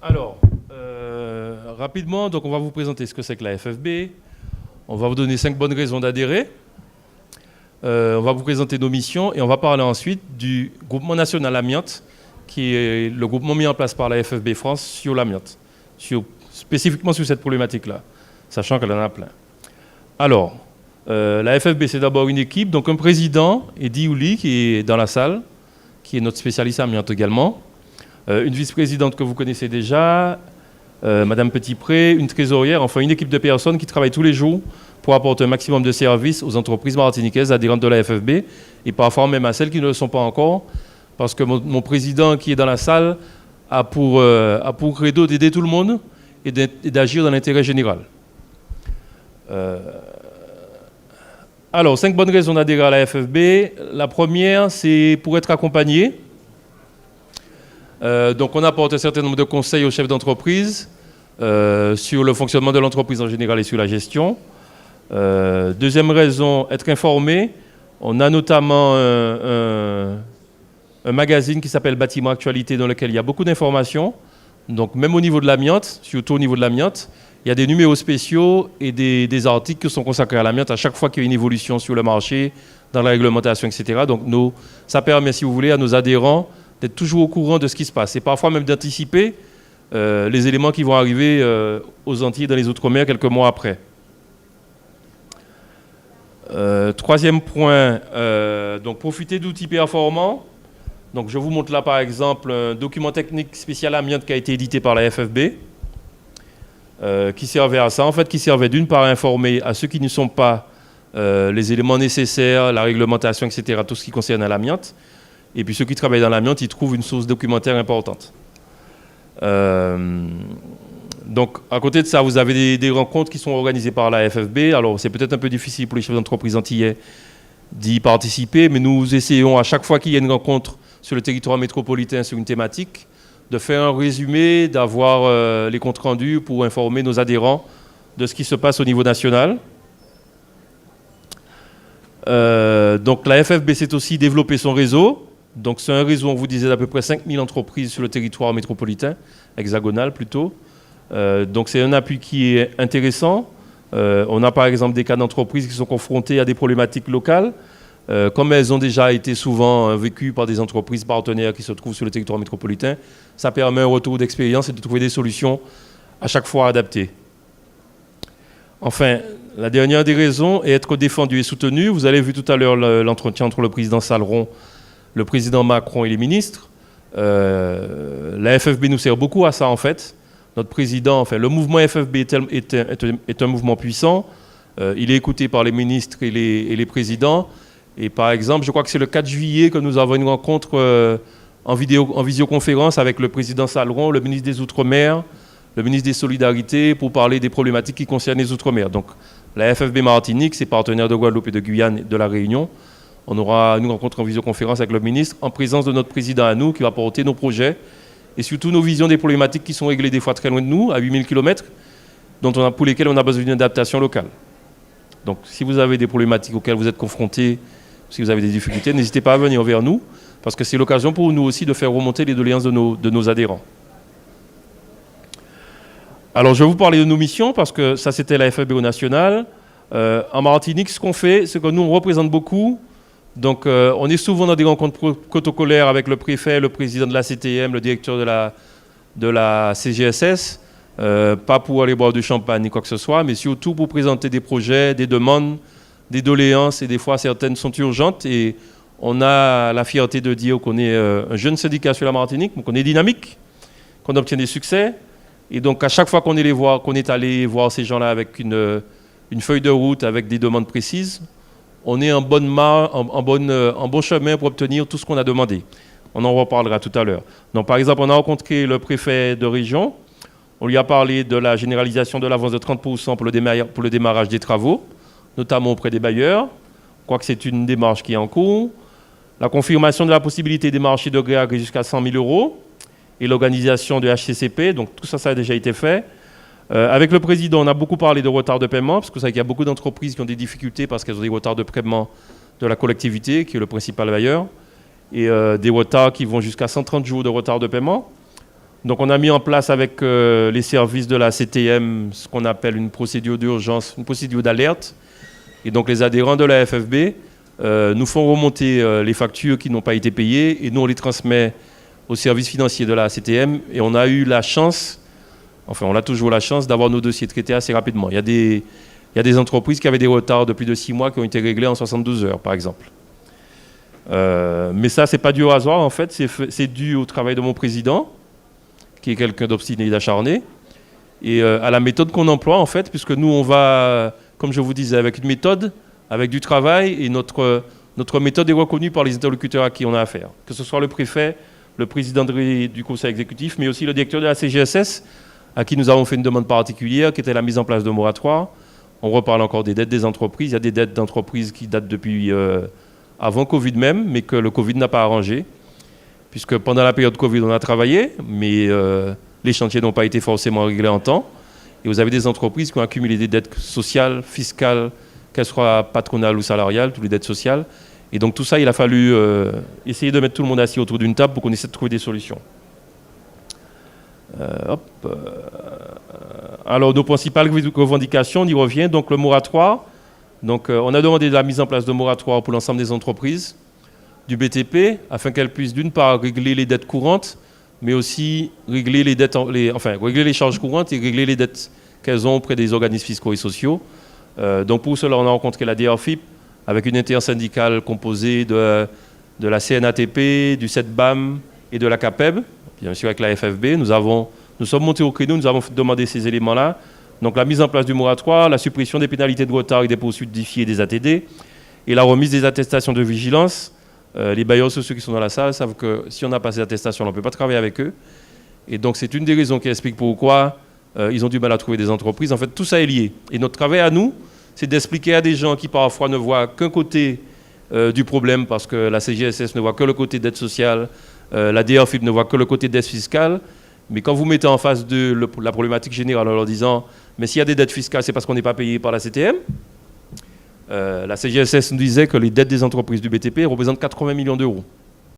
Alors, rapidement, donc on va vous présenter ce que c'est que la FFB. On va vous donner 5 bonnes raisons d'adhérer. On va vous présenter nos missions et on va parler ensuite du groupement national amiante, qui est le groupement mis en place par la FFB France sur l'amiante, spécifiquement sur cette problématique-là, sachant qu'elle en a plein. Alors, la FFB, c'est d'abord une équipe, donc un président, Eddy Ouli, qui est dans la salle, qui est notre spécialiste amiante également, une vice-présidente que vous connaissez déjà, Madame Petitpré, une trésorière, enfin une équipe de personnes qui travaillent tous les jours pour apporter un maximum de services aux entreprises martiniquaises adhérentes de la FFB et parfois même à celles qui ne le sont pas encore, parce que mon président qui est dans la salle a pour credo d'aider tout le monde et d'agir dans l'intérêt général. Alors, 5 bonnes raisons d'adhérer à la FFB. La première, c'est pour être accompagné. Donc on apporte un certain nombre de conseils aux chefs d'entreprise sur le fonctionnement de l'entreprise en général et sur la gestion. Deuxième raison, être informé. On a notamment un magazine qui s'appelle Bâtiment Actualité dans lequel il y a beaucoup d'informations. Donc même au niveau de l'amiante, surtout au niveau de l'amiante, il y a des numéros spéciaux et des articles qui sont consacrés à l'amiante à chaque fois qu'il y a une évolution sur le marché, dans la réglementation, etc. Donc ça permet, si vous voulez, à nos adhérents d'être toujours au courant de ce qui se passe et parfois même d'anticiper les éléments qui vont arriver aux Antilles dans les Outre-mer quelques mois après. Troisième point, donc profiter d'outils performants. Donc je vous montre là par exemple un document technique spécial amiante qui a été édité par la FFB, qui servait à ça, en fait, qui servait d'une part à informer à ceux qui ne sont pas les éléments nécessaires, la réglementation, etc., tout ce qui concerne l'amiante. Et puis ceux qui travaillent dans l'amiante, ils trouvent une source documentaire importante. Donc à côté de ça, vous avez des rencontres qui sont organisées par la FFB. Alors c'est peut-être un peu difficile pour les chefs d'entreprise antillais d'y participer, mais nous essayons à chaque fois qu'il y a une rencontre sur le territoire métropolitain sur une thématique, de faire un résumé, d'avoir les comptes rendus pour informer nos adhérents de ce qui se passe au niveau national. Donc la FFB s'est aussi développé son réseau. Donc c'est un réseau, on vous disait, d'à peu près 5000 entreprises sur le territoire métropolitain, hexagonal plutôt. Donc c'est un appui qui est intéressant. On a par exemple des cas d'entreprises qui sont confrontées à des problématiques locales. Comme elles ont déjà été souvent vécues par des entreprises partenaires qui se trouvent sur le territoire métropolitain, ça permet un retour d'expérience et de trouver des solutions à chaque fois adaptées. Enfin, la dernière des raisons est être défendu et soutenu. Vous avez vu tout à l'heure l'entretien entre le président Saleron, le président Macron et les ministres. La FFB nous sert beaucoup à ça en fait. Notre président, enfin le mouvement FFB est un mouvement puissant. Il est écouté par les ministres et les présidents. Et par exemple, je crois que c'est le 4 juillet que nous avons une rencontre en visioconférence avec le président Saleron, le ministre des Outre-mer, le ministre des Solidarités, pour parler des problématiques qui concernent les Outre-mer. Donc la FFB Martinique, ses partenaires de Guadeloupe et de Guyane et de la Réunion, on aura une rencontre en visioconférence avec le ministre en présence de notre président à nous qui va porter nos projets et surtout nos visions des problématiques qui sont réglées des fois très loin de nous, à 8000 km, pour lesquelles on a besoin d'une adaptation locale. Donc si vous avez des problématiques auxquelles vous êtes confrontés, si vous avez des difficultés, n'hésitez pas à venir vers nous, parce que c'est l'occasion pour nous aussi de faire remonter les doléances de nos adhérents. Alors je vais vous parler de nos missions, parce que ça c'était la FFB au national. En Martinique, ce qu'on fait, c'est que nous on représente beaucoup. Donc on est souvent dans des rencontres protocolaires avec le préfet, le président de la CTM, le directeur de la CGSS, pas pour aller boire du champagne ni quoi que ce soit, mais surtout pour présenter des projets, des demandes, des doléances, et des fois certaines sont urgentes. Et on a la fierté de dire qu'on est un jeune syndicat sur la Martinique, donc on est dynamique, qu'on obtient des succès. Et donc à chaque fois qu'on est allé voir ces gens-là avec une feuille de route, avec des demandes précises, on est en bon chemin pour obtenir tout ce qu'on a demandé. On en reparlera tout à l'heure. Donc, par exemple, on a rencontré le préfet de région. On lui a parlé de la généralisation de l'avance de 30% pour le démarrage des travaux, notamment auprès des bailleurs. Je crois que c'est une démarche qui est en cours. La confirmation de la possibilité des marchés de gré à gré jusqu'à 100 000 € et l'organisation de HCCP. Donc, tout ça, ça a déjà été fait. Avec le président, on a beaucoup parlé de retard de paiement, parce que vous savez qu'il y a beaucoup d'entreprises qui ont des difficultés parce qu'elles ont des retards de paiement de la collectivité, qui est le principal bailleur, et des retards qui vont jusqu'à 130 jours de retard de paiement. Donc on a mis en place avec les services de la CTM ce qu'on appelle une procédure d'urgence, une procédure d'alerte. Et donc les adhérents de la FFB nous font remonter les factures qui n'ont pas été payées et nous on les transmet au service financier de la CTM. Et on a eu la chance, enfin on a toujours la chance d'avoir nos dossiers traités assez rapidement. Il y a des entreprises qui avaient des retards de plus de 6 mois qui ont été réglés en 72 heures par exemple. Mais ça, c'est pas dû au hasard, en fait, c'est dû au travail de mon président, qui est quelqu'un d'obstiné et d'acharné, et à la méthode qu'on emploie, en fait, puisque nous, on va, comme je vous disais, avec une méthode, avec du travail, et notre méthode est reconnue par les interlocuteurs à qui on a affaire, que ce soit le préfet, le président du conseil exécutif, mais aussi le directeur de la CGSS, à qui nous avons fait une demande particulière, qui était la mise en place de moratoires. On reparle encore des dettes des entreprises. Il y a des dettes d'entreprises qui datent depuis avant Covid même, mais que le Covid n'a pas arrangé. Puisque pendant la période Covid, on a travaillé, mais les chantiers n'ont pas été forcément réglés en temps. Et vous avez des entreprises qui ont accumulé des dettes sociales, fiscales, qu'elles soient patronales ou salariales, toutes les dettes sociales. Et donc tout ça, il a fallu essayer de mettre tout le monde assis autour d'une table pour qu'on essaie de trouver des solutions. Alors nos principales revendications, on y revient. Donc le moratoire. Donc on a demandé la mise en place de moratoire pour l'ensemble des entreprises du BTP, afin qu'elles puissent d'une part régler les dettes courantes, mais aussi régler régler les charges courantes et régler les dettes qu'elles ont auprès des organismes fiscaux et sociaux. Donc pour cela, on a rencontré la DRFIP avec une intersyndicale composée de la CNATP, du CETBAM et de la CAPEB, bien sûr avec la FFB. Nous sommes montés au créneau, nous avons demandé ces éléments-là. Donc la mise en place du moratoire, la suppression des pénalités de retard et des poursuites difficiles des ATD, et la remise des attestations de vigilance. Les bailleurs sociaux qui sont dans la salle savent que si on n'a pas ces attestations, on ne peut pas travailler avec eux. Et donc c'est une des raisons qui explique pourquoi ils ont du mal à trouver des entreprises. En fait, tout ça est lié. Et notre travail à nous, c'est d'expliquer à des gens qui parfois ne voient qu'un côté du problème, parce que la CGSS ne voit que le côté dette sociale, la DRFIP ne voit que le côté dette fiscale. Mais quand vous mettez en face de la problématique générale en leur disant « mais s'il y a des dettes fiscales, c'est parce qu'on n'est pas payé par la CTM », la CGSS nous disait que les dettes des entreprises du BTP représentent 80 millions d'euros.